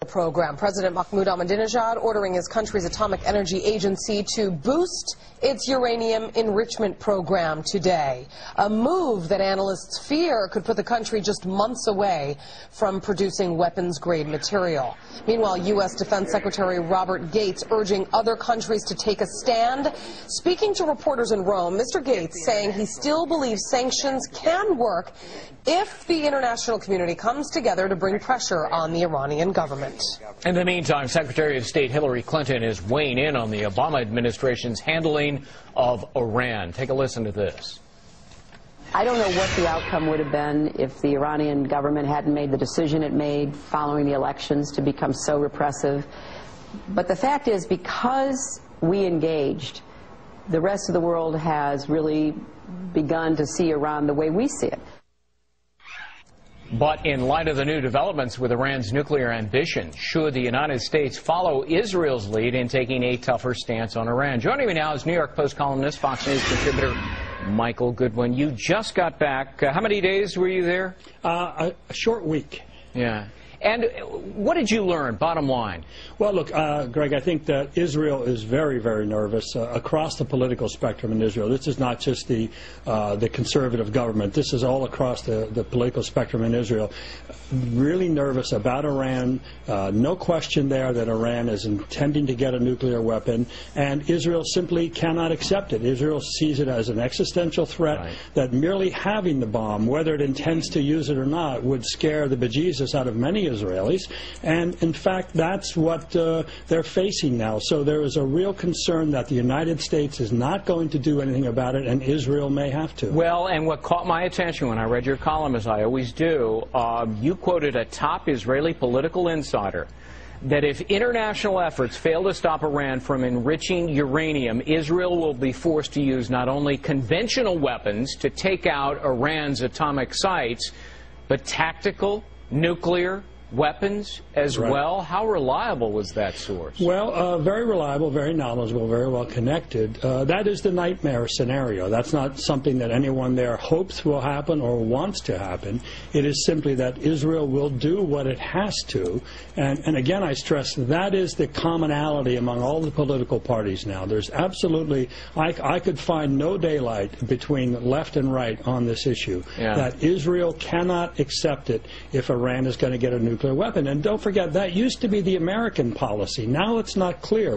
Program. President Mahmoud Ahmadinejad ordering his country's atomic energy agency to boost its uranium enrichment program today. A move that analysts fear could put the country just months away from producing weapons-grade material. Meanwhile, U.S. Defense Secretary Robert Gates urging other countries to take a stand. Speaking to reporters in Rome, Mr. Gates saying he still believes sanctions can work if the international community comes together to bring pressure on the Iranian government. In the meantime, Secretary of State Hillary Clinton is weighing in on the Obama administration's handling of Iran. Take a listen to this. I don't know what the outcome would have been if the Iranian government hadn't made the decision it made following the elections to become so repressive. But the fact is, because we engaged, the rest of the world has really begun to see Iran the way we see it. But in light of the new developments with Iran's nuclear ambition, should the United States follow Israel's lead in taking a tougher stance on Iran? Joining me now is New York Post columnist, Fox News contributor Michael Goodwin. You just got back. How many days were you there? A short week. Yeah. And what did you learn, bottom line? Well, look, Greg, I think that Israel is very, very nervous across the political spectrum in Israel. This is not just the conservative government. This is all across the political spectrum in Israel. Really nervous about Iran. No question there that Iran is intending to get a nuclear weapon, and Israel simply cannot accept it. Israel sees it as an existential threat that merely having the bomb, whether it intends to use it or not, would scare the bejesus out of many Israelis, and in fact that's what they're facing now. So there is a real concern that the United States is not going to do anything about it, and Israel may have to. Well, and what caught my attention when I read your column, as I always do, you quoted a top Israeli political insider that if international efforts fail to stop Iran from enriching uranium, Israel will be forced to use not only conventional weapons to take out Iran's atomic sites, but tactical nuclear weapons as well. How reliable was that source? Well, very reliable, very knowledgeable, very well connected. That is the nightmare scenario. That's not something that anyone there hopes will happen or wants to happen. It is simply that Israel will do what it has to. And again, I stress that is the commonality among all the political parties now. There's absolutely, I could find no daylight between left and right on this issue. That Israel cannot accept it if Iran is going to get a nuclear weapon. And don't forget, that used to be the American policy. Now it's not clear.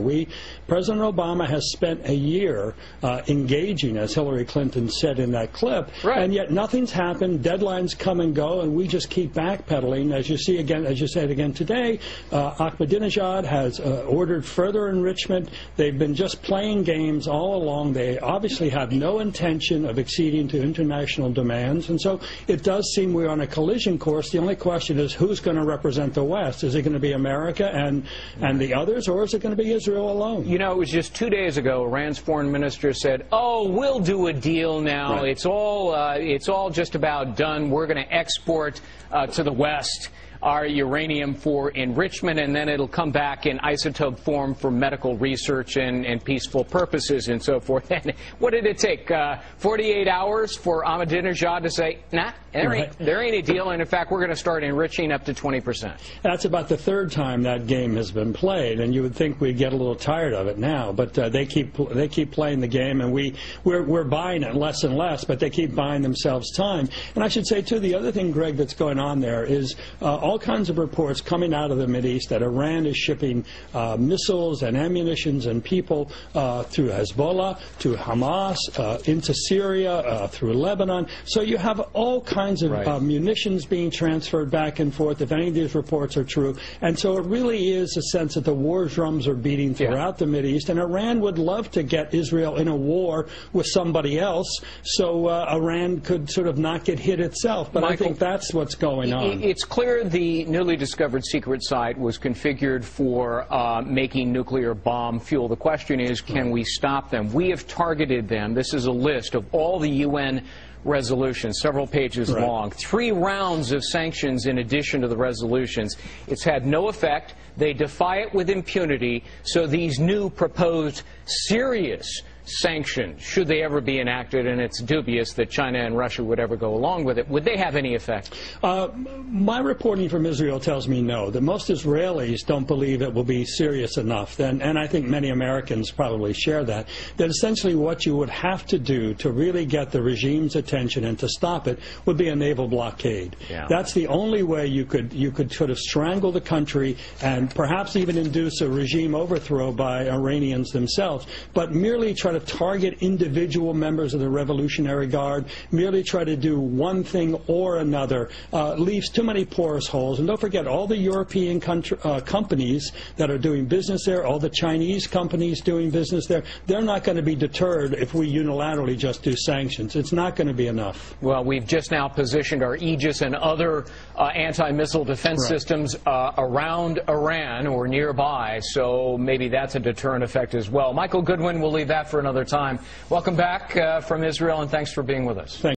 President Obama has spent a year engaging, as Hillary Clinton said in that clip, and yet nothing's happened. Deadlines come and go, and we just keep backpedaling. As you see again, as you said again today, Ahmadinejad has ordered further enrichment. They've been just playing games all along. They obviously have no intention of acceding to international demands, and so it does seem we're on a collision course. The only question is who's going to represent the West. Is it going to be America and the others, or is it going to be Israel alone? You know, it was just 2 days ago, Iran's foreign minister said, "Oh, we'll do a deal now. It's all just about done. We're going to export to the West our uranium for enrichment, and then it'll come back in isotope form for medical research and peaceful purposes and so forth." And what did it take? 48 hours for Ahmadinejad to say, nah, there ain't a deal, and in fact, we're going to start enriching up to 20%. That's about the third time that game has been played, and you would think we'd get a little tired of it now, but they keep playing the game, and we're buying it less and less, but they keep buying themselves time. And I should say, too, the other thing, Greg, that's going on there is all kinds of reports coming out of the Mideast that Iran is shipping missiles and ammunitions and people through Hezbollah, to Hamas, into Syria, through Lebanon. So you have all kinds of munitions being transferred back and forth, if any of these reports are true. And so it really is a sense that the war drums are beating throughout the Mideast, and Iran would love to get Israel in a war with somebody else so Iran could sort of not get hit itself. But Michael, I think that's what's going on. It's clear the newly discovered secret site was configured for making nuclear bomb fuel. The question is, can we stop them? We have targeted them. This is a list of all the UN resolutions, several pages long. 3 rounds of sanctions in addition to the resolutions. It's had no effect. They defy it with impunity. So these new proposed serious sanctions, should they ever be enacted, and it's dubious that China and Russia would ever go along with it, would they have any effect? My reporting from Israel tells me no, that most Israelis don't believe it will be serious enough, and I think many Americans probably share that essentially what you would have to do to really get the regime's attention and to stop it would be a naval blockade. Yeah. That's the only way you could sort of strangle the country and perhaps even induce a regime overthrow by Iranians themselves, but merely try to target individual members of the Revolutionary Guard, merely try to do one thing or another, leaves too many porous holes. And don't forget, all the European companies that are doing business there, all the Chinese companies doing business there, they're not going to be deterred if we unilaterally just do sanctions. It's not going to be enough. Well, we've just now positioned our Aegis and other anti-missile defense systems around Iran or nearby, so maybe that's a deterrent effect as well. Michael Goodwin, we'll leave that for another time. Welcome back from Israel, and thanks for being with us.